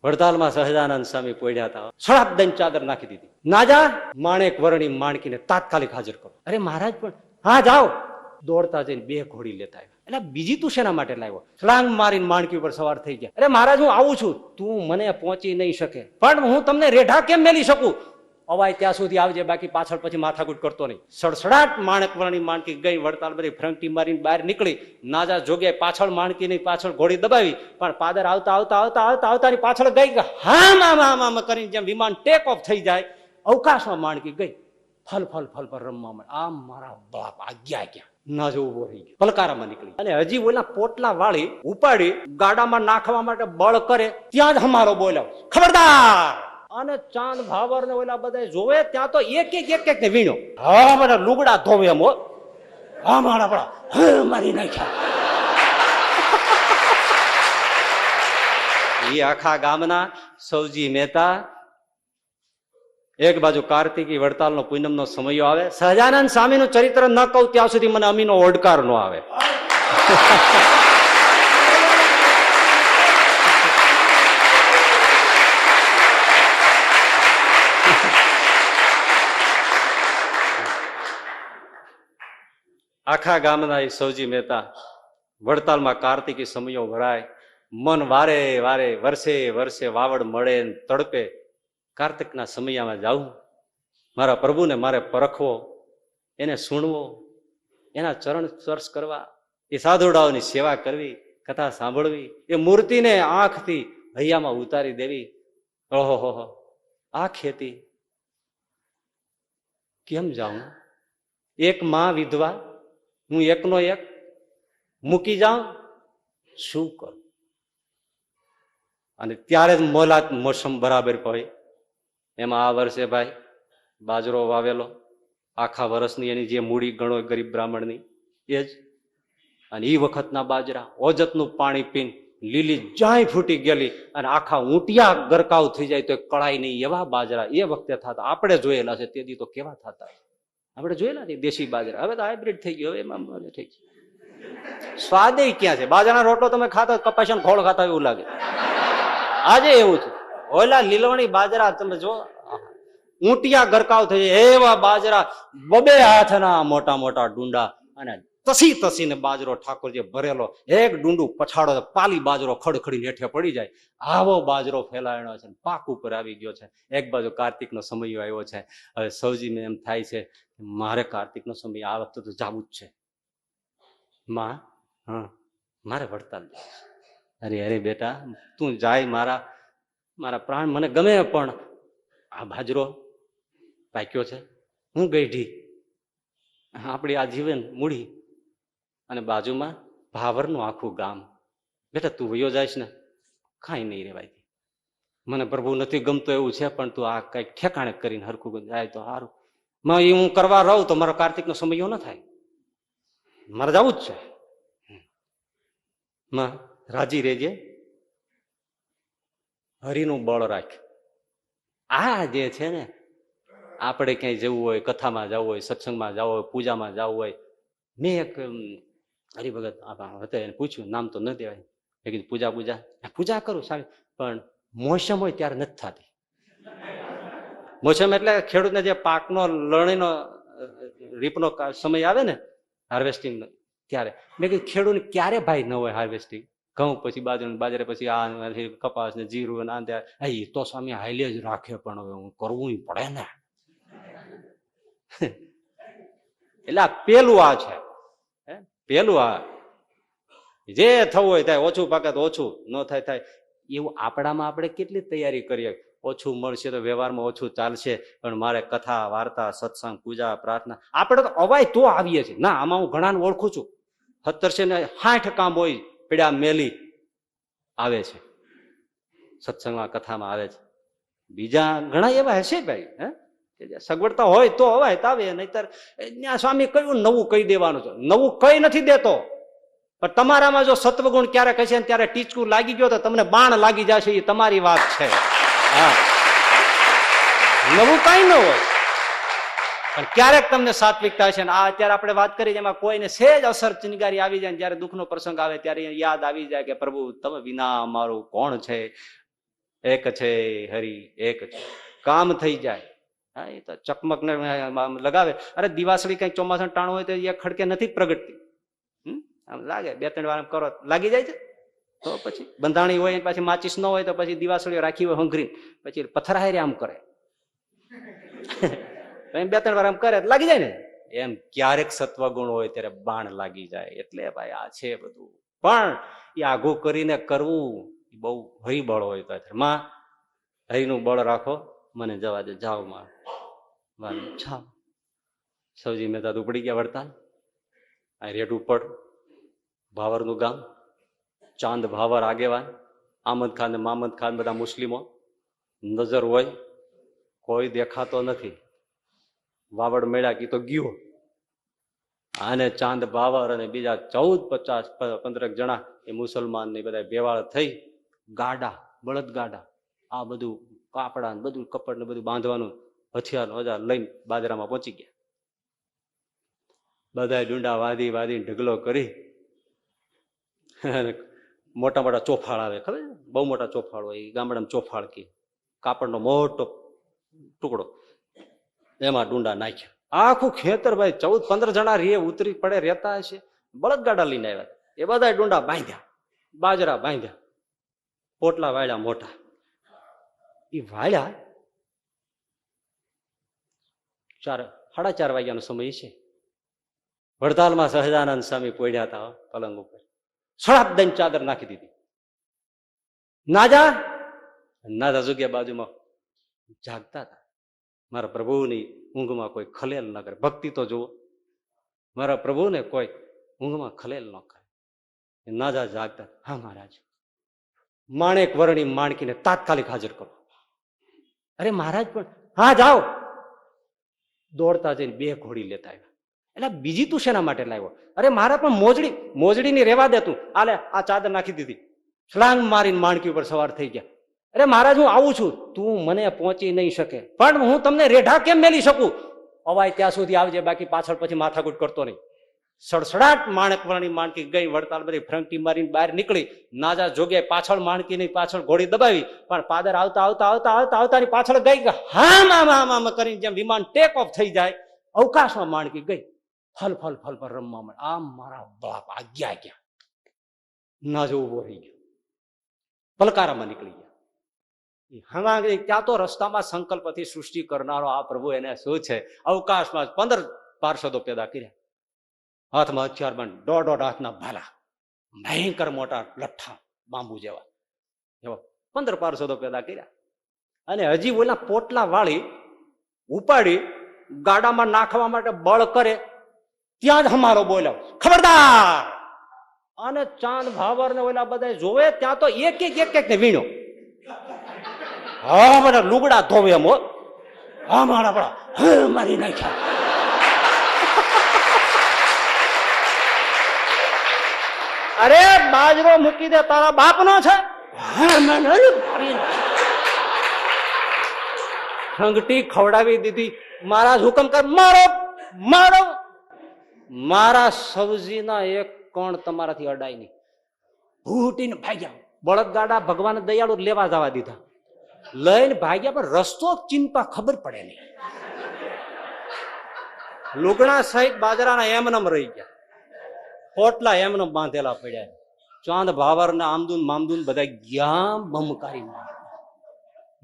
વડતાલમાં સહજાનંદ સ્વામી પોડ્યા હતા, સળાપ દઈને ચાદર નાખી દીધી. ના જા, માણેક વરણી માણકીને તાત્કાલિક હાજર કરો. અરે મહારાજ પણ હા જાઓ. દોડતા જઈને 2 ઘોડી લેતા આવ્યા. એટલે બીજી તું શેના માટે લાવ્યો? છલાંગ મારીને માણકી ઉપર સવાર થઈ ગયા. અરે મહારાજ હું આવું છું. તું મને પહોંચી નહીં શકે, પણ હું તમને રેઢા કેમ મેલી શકું? અવાય ત્યાં સુધી આવજે, બાકી પાછળ પછી માથાકૂટ કરતો નહીં. સડસડાટ માણેક વરણી માણકી ગઈ. વડતાલ બધી ફ્રંટી મારીને બહાર નીકળી. નાજા જોગે પાછળ માણકી ની પાછળ ઘોડી દબાવી, પણ પાદર આવતા આવતા આવતા આવતા આવતાની પાછળ ગઈ. હામ આમ આમ આમ કરીને જેમ વિમાન ટેક ઓફ થઈ જાય, અવકાશમાં માણકી ગઈ. ફલ ફલ ફલ પર રમવા મળે. આમ મારા બાપ આગ્યા ક્યાં ના જો ઉભો રહી ગયો, પલકારામાં નીકળી. અને હજી ઓલા પોટલા વાળી ઉપાડી ગાડામાં નાખવા માટે બળ કરે, ત્યાં જ હમારો બોલ્યો, ખબરદાર! અને ચાંદ ભાવર ને ઓલા બધા જોવે ત્યાં તો એક એક ને વીણો. હા મને લુગડા ધોવે એમ. હા મારા પડા મારી નાખ્યા. એ આખા ગામના સૌજી મહેતા, એક બાજુ કાર્તિકી વડતાલનો પૂનમનો સમયો આવે. સહજાનંદ સ્વામીનું ચરિત્ર ન કહું ત્યાં સુધી મને અમીનો ઓડકાર નો આવે. આખા ગામના એ સૌજી મહેતા વડતાલમાં કાર્તિકી સમયો ભરાય. મન વારે વારે વર્ષે વર્ષે વાવડ મળે તડપે. કાર્તિકના સમયમાં જાઉં, મારા પ્રભુને મારે પરખવો, એને સુણવો, એના ચરણ સ્પર્શ કરવા, એ સાધુડાઓની સેવા કરવી, કથા સાંભળવી, એ મૂર્તિને આંખથી હૈયામાં ઉતારી દેવી. ઓહો, આ ખેતી કેમ જાઉં? એક માં વિધવા, હું એકનો એક મૂકી જાઉં, શું કરું? અને ત્યારે જ મોલાત મોસમ બરાબર પડે. એમાં આ વર્ષે ભાઈ બાજરો વાવેલો, આખા વર્ષની એની જે મૂડી ગણો ગરીબ બ્રાહ્મણની એ જ. અને એ વખતના બાજરા ઓજતનું પાણી પીને લીલી જાય ફૂટી ગયેલી, અને આખા ઊંટિયા ગરકાવ થઈ જાય તો કળાય નહીં એવા બાજરા એ વખતે થતા. આપણે જોયેલા છે તેથી તો કેવા થતા, આપણે જોયેલા છે દેશી બાજરા. હવે તો હાઇબ્રિડ થઈ ગયો, એમાં થઈ ગયું. સ્વાદે ક્યાં છે? બાજરાના રોટલો તમે ખાતા કપાસિયાનો ખોળ ખાતા એવું લાગે. આજે એવું છે. ઓલા લીલવણી બાજરા તમે જો, ઊંટિયા ગરકાવ થઈ જાય એવા બાજરા, 2 હાથના મોટા મોટા ડુંડા, અને તસીને બાજરો ઠાકોરજી ભરેલો. એક ડુંડું પછાડો પાલી બાજરો ખડખડી હેઠે પડી જાય. આવો બાજરો ફેલાયો છે, પાક ઉપર આવી ગયો છે. એક બાજુ કાર્તિકનો સમય આવ્યો છે. હવે સૌજીને એમ થાય છે મારે કાર્તિકનો સમય આ વખતે તો જવું જ છે. માં હા મારે વડતાલ. અરે બેટા તું જાય, મારા પ્રાણ મને ગમે, પણ આ બાજરો પાક્યો છે, હું ગઈઢી, આપણી આ જીવન મૂડી, અને બાજુમાં ભાવરનું આખું ગામ. બેટા તું વયો જાય ને, કાંઈ નહીં રેવાય. મને પ્રભુ નથી ગમતો એવું છે, પણ તું આ કઈક ઠેકાણે કરીને હરખું જાય તો સારું. એ હું કરવા રહું તો મારો કાર્તિકનો સમયો ન થાય, મારે જવું જ છે. માં રાજી રેજે, હરિનું બળ રાખ. આ જે છે ને, આપણે ક્યાંય જવું હોય, કથામાં જવું હોય, સત્સંગમાં જવું હોય, પૂજામાં જવું હોય. મેં એક હરિભગત હતા, એને પૂછ્યું, નામ તો ન દેવાય. મેં કીધું પૂજા કરું સાહેબ, પણ મોસમ હોય ત્યારે નથી થતી. મોસમ એટલે ખેડૂતને જે પાકનો લણણીનો રીપનો સમય આવે ને, હાર્વેસ્ટિંગ, ત્યારે મેં કીધું ખેડૂતને ક્યારે ભાઈ ન હોય હાર્વેસ્ટિંગ? ઘઉં પછી બાજરે પછી આ કપાસ ને જીરું ને આ તો સ્વામી હાઈલે જ રાખે, પણ હવે હું કરવું પડે ને. એટલે પેલું આ છે, પેલું આ જે થવું હોય થાય, ઓછું પાકે તો ઓછું, ન થાય. એવું આપણામાં આપણે કેટલી તૈયારી કરીએ, ઓછું મળશે તો વ્યવહારમાં ઓછું ચાલશે, પણ મારે કથા વાર્તા સત્સંગ પૂજા પ્રાર્થના આપણે તો અવાય તો આવીએ છીએ. ના આમાં હું ઘણાને ઓળખું છું, 70-60 કામ હોય પીડા મેલી આવે છે, સત્સંગમાં કથામાં આવે છે. બીજા ઘણા એવા હશે ભાઈ, સગવડતા હોય તો અવાય તો આવે, નહીતર ત્યાં સ્વામી કયું નવું કહી દેવાનું છે? નવું કઈ નથી દેતો, પણ તમારામાં જો સત્વગુણ ક્યારેક હશે ને ત્યારે ટીચકું લાગી ગયો તો તમને બાણ લાગી જશે, એ તમારી વાત છે. હા, નવું કઈ ન હોય, પણ ક્યારેક તમને સાત્વિકતા હશે. આ અત્યારે આપણે વાત કરી એમાં કોઈને સેજ અસર ચિનગારી આવી જાય, જયારે દુઃખનો પ્રસંગ આવે ત્યારે યાદ આવી જાય કે પ્રભુ તમે વિના અમારું કોણ છે. એક છે હરી એક છે, કામ થઈ જાય. હા, એ તો ચકમક ને લગાવે. અરે દિવાસળી કઈ ચોમાસા ટાણું હોય તો એ ખડકે નથી પ્રગટતી. આમ લાગે 2-3 વાર કરો લાગી જાય છે. તો પછી બંધાણી હોય પાછી માચીસ ન હોય તો પછી દિવાસળીઓ રાખી હોય હંગરી, પછી પથ્થર હારે આમ કરે 2-3 વાર આમ કરે લાગી જાય ને. એમ ક્યારેક સત્વગુણ હોય ત્યારે બાણ લાગી જાય. એટલે ભાઈ આ છે બધું. પણ એ આઘું કરીને કરવું બહુ હરિબળ હોય તો માં હરિનું બળ રાખો, મને જવા દે, જાઓ માં છા. સૌજી મહેતા ઉપડી ગયા વડતાલ. આ રેડ ઉપર ભાવરનું ગામ, ચાંદ ભાવર આગેવાન, આમદ ખાન ને મામદ ખાન બધા મુસ્લિમો. નજર હોય કોઈ દેખાતો નથી. વાવડ મેળા કી તો ગયો. આને ચાંદ ભાવર અને બીજા 14-50-15 જણા એ મુસલમાન ને બધા ભેવાળ થઈ ગાડા, બળદ ગાડા, આ બધું કાપડા બધું કપડ ને બધું બાંધવાનું હથિયાર ઓજાર લઈને બાજરામાં પહોંચી ગયા. બધા ડુંડા વાદી વાદીને ઢગલો કરી મોટા મોટા ચોફાળ આવે, ખબર છે? બહુ મોટા ચોફાળ હોય, ગામડામાં ચોફાળ કે કાપડનો મોટો ટુકડો, એમાં ડુંડા નાખ્યા. આખું ખેતર ભાઈ 14-15 જણા રે ઉતરી પડે રહેતા હશે, બળદગાડા લઈને આવ્યા. એ બધા ડુંડા બાંધ્યા, બાજરા બાંધ્યા, પોટલા વાળ્યા મોટા. એ વાળ્યા 4-4:30 વાગ્યાનો સમય છે. વડતાલમાં સહજાનંદ સ્વામી પડ્યા હતા પલંગ ઉપર. સળાપ દઈને ચાદર નાખી દીધી. નાજા જગ્યા બાજુમાં જાગતા હતા. મારા પ્રભુની ઊંઘમાં કોઈ ખલેલ ન કરે. ભક્તિ તો જુઓ, મારા પ્રભુને કોઈ ઊંઘમાં ખલેલ ન કરે. નાજા જાગતા. હા મહારાજ, માણેક વર્ણી માણકીને તાત્કાલિક હાજર કરો. અરે મહારાજ પણ હા જાઓ. દોડતા જઈને 2 ઘોડી લેતા આવ્યા. એટલે બીજી તું શેના માટે લાવ્યો? અરે મારા પણ મોજડીની રેવા દે તું. આલે આ ચાદર નાખી દીધી, છલાંગ મારીને માણકી ઉપર સવાર થઈ ગયા. અરે મહારાજ હું આવું છું. તું મને પહોંચી નહીં શકે, પણ હું તમને રેઢા કેમ મેલી શકું? અવાય ત્યાં સુધી આવજે, બાકી પાછળ પછી માથાકૂટ કરતો નહીં. સડસડાટ માણેક વર્ણી માણકી ગઈ. વડતાલ બધી ફ્રંટી મારીને બહાર નીકળી. નાજા જોગે પાછળ માણકી ની પાછળ ઘોડી દબાવી, પણ પાદર આવતા આવતા આવતા આવતા આવતાની પાછળ ગઈ. હા કરીને જેમ વિમાન ટેક ઓફ થઈ જાય, અવકાશમાં માણકી ગઈ. ફલ ફલ ફલ પર રમવા મળે. આમ મારા બાપ આગ્યા ગયા. નાજો ઉભો રહી ગયો, પલકારામાં નીકળી ગયા. હવા ત્યાં તો રસ્તામાં સંકલ્પથી સૃષ્ટિ કરનારો આ પ્રભુ, એને શું છે, અવકાશમાં 15 પાર્ષદો પેદા કર્યા. હાથમાં હથિયાર બંધ, 1.5 હાથના ભાલા, ભયંકર મોટા લઠ્ઠા બાંબુ જેવા, એવા 15 પાર્ષદો પેદા કર્યા. અને હજી ઓલા પોટલા વાળી ઉપાડી ગાડામાં નાખવા માટે બળ કરે ત્યાં જ હમારો બોલ્યો, ખબરદાર. અને ચાંદ ભાવર ને ઓલા બધા જોવે ત્યાં તો એક ને વીણો. હા બધા લુગડા ધોવે એમ. હા મારા બડા મારી નાખ્યા. અરે બાજરો મૂકી દે, તારા બાપ નો છે. ખંગટી ખવડાવી દીધી. મહારાજ હુકમ કર, મારો મારો. મારા સૌજીના એક કણ તમારાથી અડાય નહીં. ભૂટીને ભાગ્યા. બળદગાડા ભગવાન દયાળુ લેવા જવા દીધા, લઈને ભાગ્યા, પણ રસ્તો ચિંતા ખબર પડે નહીં. લુગડા સહિત બાજરાના એમનેમ રહી ગયા, પોટલા એમને બાંધેલા પડ્યા. ચાંદ ભાવર ને આમદુન મામદુન બધા ગયા બમકારી.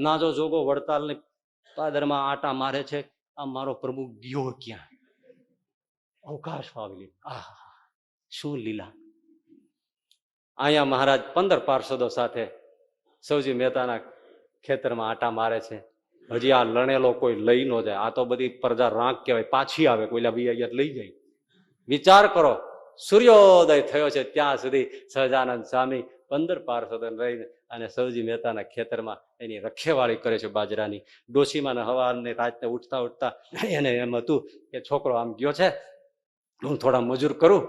નાજો જોગો વડતાલ ને પાદરમાં આટા મારે છે. આ મારો પ્રભુ ગયો ક્યાં? અવકાશ પાવી. આહા શું લીલા! અહીંયા મહારાજ 15 પાર્ષદો સાથે સૌજી મહેતાના ખેતરમાં આટા મારે છે. હજી આ લણેલો કોઈ લઈ ન જાય. આ તો બધી પ્રજા રાંક કહેવાય, પાછી આવે, કોઈલા બી લઈ જાય. વિચાર કરો, સૂર્યોદય થયો છે ત્યાં સુધી સહજાનંદ સ્વામી 15 પાર્ષદો રહીને અને સૌજી મહેતાના ખેતરમાં એની રખેવાળી કરે છે બાજરાની. ડોશીમાં હવાને રાતને ઉઠતા ઉઠતા એને એમ હતું કે છોકરો આમ ગયો છે, હું થોડા મજૂર કરું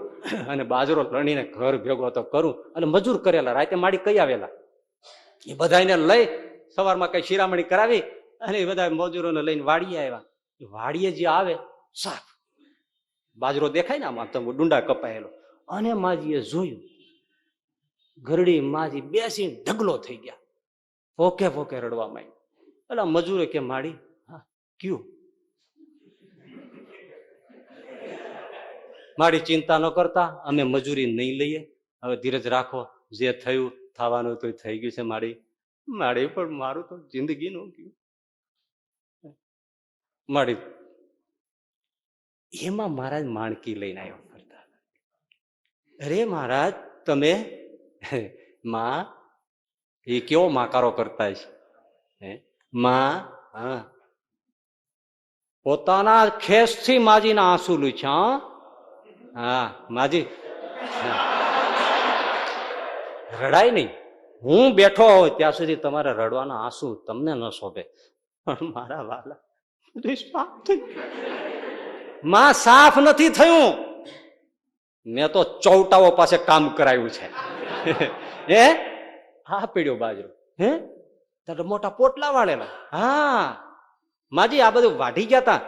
અને બાજરો લણીને ઘર ભેગો તો કરું. અને મજૂર કરેલા રાતે માડી કઈ આવેલા એ બધાને લઈ સવારમાં કઈ શિરામણી કરાવી અને એ બધા મજૂરોને લઈને વાડીએ આવ્યા. વાડીએ જે આવે સાફ બાજરો દેખાય ને આમાં તમે ડુંડા કપાયેલો. અને માજીએ જોયું, ઘરડી માજી બેસીને ઢગલો થઈ ગયા. પોકે પોકે રડવા માંડ્યું. એટલે મજૂરે કે માડી હા કયું? મારી ચિંતા ન કરતા, અમે મજૂરી નહીં લઈએ, હવે ધીરજ રાખો, જે થયું થવાનું તો થઈ ગયું છે. માડી માડી પણ મારું તો જિંદગી નું ગયું. માડી એમાં મહારાજ માણકી લઈને આવ્યો ફરતા. અરે મહારાજ તમે માં એ કેવો માકારો કરતા છે માં? હા, પોતાના ખેસથી માજીના આંસુ લૂછ્યા. હા માજી રડાય નહીં, હું બેઠો હોય ત્યાં સુધી તમારે રડવાના આંસુ તમને ન શોભે, પણ મારા વાલા માં સાફ નથી થયું. મેં તો ચૌટાઓ પાસે કામ કરાયું છે. હે હા પીડ્યો બાજરો, હે તારે મોટા પોટલા વાળેલા. હા માજી આ બધું વાઢી ગયા તા,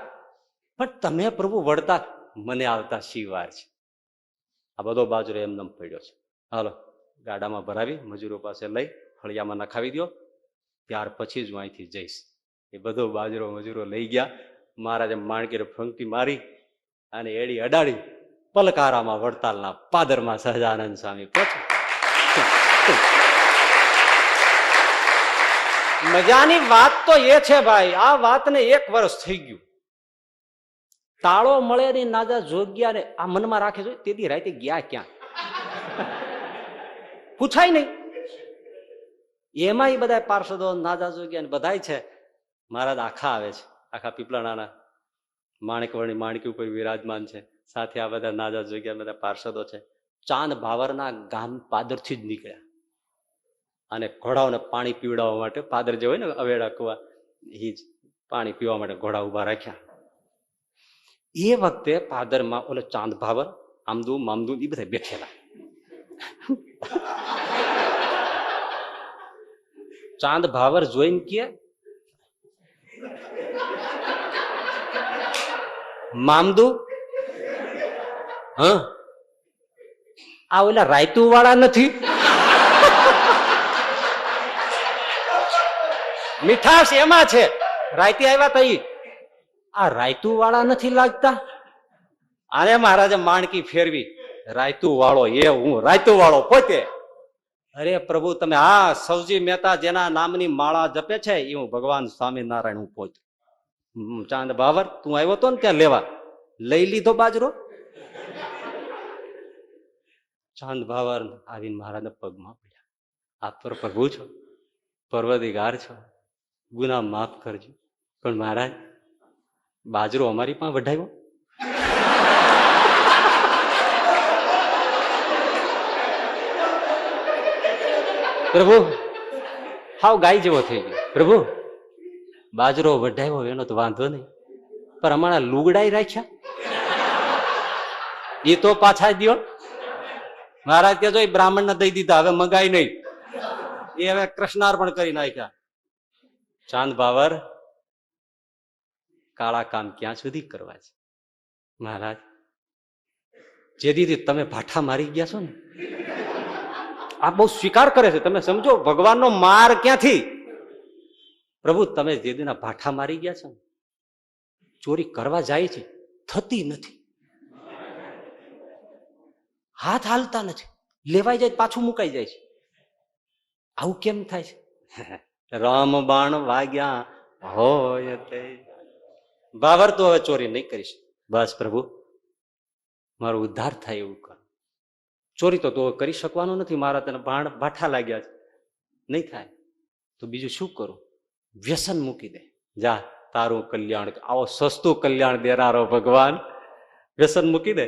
પણ તમે પ્રભુ વળતા મને આવતા શિવાર છે. આ બધો બાજરો એમને પડ્યો છે. હાલો ગાડામાં ભરાવી મજૂરો પાસે લઈ ફળિયામાં નખાવી દો, ત્યાર પછી જ હું અહીંથી જઈશ. એ બધો બાજરો મજૂરો લઈ ગયા. મહારાજે માણકીને ફંકી મારી અને એડી અડાડી પલકારામાં વડતાલના પાદરમાં સહજાનંદ સ્વામી પહોંચ્યા. મજાની વાત તો એ છે ભાઈ, આ વાતને 1 વર્ષ થઈ ગયું. તાળો મળે ની નાજા જોગ્યા ને આ મનમાં રાખે છે. તેથી રાતે ગયા ક્યાં પૂછાય નહીં. એમાં બધા પાર્ષદો નાજા જોગ્યા ને બધા છે. મહારાજ આખા આવે છે, આખા પીપળાના માણેકવર્ણી માણકી ઉપર વિરાજમાન છે. સાથે આ બધા નાજા જોગ્યા બધા પાર્ષદો છે. ચાંદ ભાવરના ગામ પાદરથી જ નીકળ્યા અને ઘોડાઓને પાણી પીવડાવવા માટે, પાદર જે હોય ને અવેડા કુવા, એ જ પાણી પીવા માટે ઘોડા ઉભા રાખ્યા. એ વખતે પાદરમાં ઓલો ચાંદ ભાવર, આમદુ મામદુ એ બધા બેઠેલા. ચાંદ ભાવર જોઈને કે મામદુ હા આ ઓલા રાયતુ વાળા નથી? મીઠાશ એમાં છે, રાયતી આવ્યા તા આ રાયતુ વાળા નથી લાગતા? આને મહારાજે માણકી ફેરવી, રાયતુ વાળો એ હું, રાયતુ વાળો પોતે. અરે પ્રભુ તમે આ સૌજી મહેતા જેના નામની માળા જપે છે એ હું ભગવાન સ્વામિનારાયણ હું પોતે. ચાંદ બાવર તું આવ્યો તો ને ત્યાં લેવા, લઈ લીધો બાજરો? ચાંદ બાવર આવીને મહારાજના પગમાં પડ્યા. આપ પર પ્રભુ છો, પર્વદિગાર છો, ગુના માફ કરજો, પણ મહારાજ બાજરો અમારી પાસે વઢાવ્યો. પ્રભુ હાવ ગાય જેવો થઈ ગયો. પ્રભુ બાજરો વઢાવ્યો એનો તો વાંધો નહીં, પણ અમારા લુગડાઈ રાખ્યા એ તો પાછા દ્યો. મહારાજ કે જો બ્રાહ્મણ ને દઈ દીધા, હવે મંગાઈ નહીં. એ હવે કૃષ્ણાર્પણ કરી નાખ્યા. ચાંદ બાવર કાળા કામ ક્યાં સુધી કરવા છે મહારાજ? જે દીદી તમે ભાઠા મારી ગયા છો ને, આ બહુ સ્વીકાર કરે છે. તમે સમજો ભગવાનનો માર ક્યાંથી? પ્રભુ તમે જે દીના ભાઠા મારી ગયા છો ને, ચોરી કરવા જાય છે, થતી નથી, હાથ હાલતા નથી, લેવાઈ જાય પાછું મુકાઈ જાય છે. આવું કેમ થાય છે? રામ બાણ વાગ્યા હોય તે બાવર તો હવે ચોરી નહીં કરીશ. બસ પ્રભુ મારો ઉદ્ધાર થાય એવું કર. ચોરી તો કરી શકવાનું નથી, મારા તને ભાઠા લાગ્યા છે, નહીં થાય તો બીજું શું કરું? વ્યસન મૂકી દે, જા તારું કલ્યાણ. આવો સસ્તું કલ્યાણ દેનારો ભગવાન, વ્યસન મૂકી દે,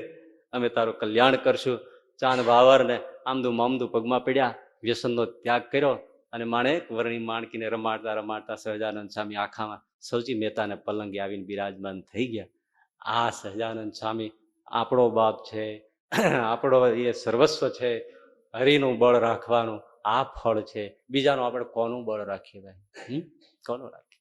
અમે તારું કલ્યાણ કરશું. ચાંદ ભાવર ને આમદુ મામદુ પગમાં પડ્યા, વ્યસનનો ત્યાગ કર્યો અને માણેક વર્ણી માણકીને રમાડતા રમાડતા સહજાનંદ સ્વામી આખામાં સૌજી મહેતાને પલંગે આવીને બિરાજમાન થઈ ગયા. આ સહજાનંદ સ્વામી આપણો બાપ છે, આપણો એ સર્વસ્વ છે. હરિનું બળ રાખવાનું આ ફળ છે. બીજાનું આપણે કોનું બળ રાખીએ ભાઈ? કોનું રાખીએ?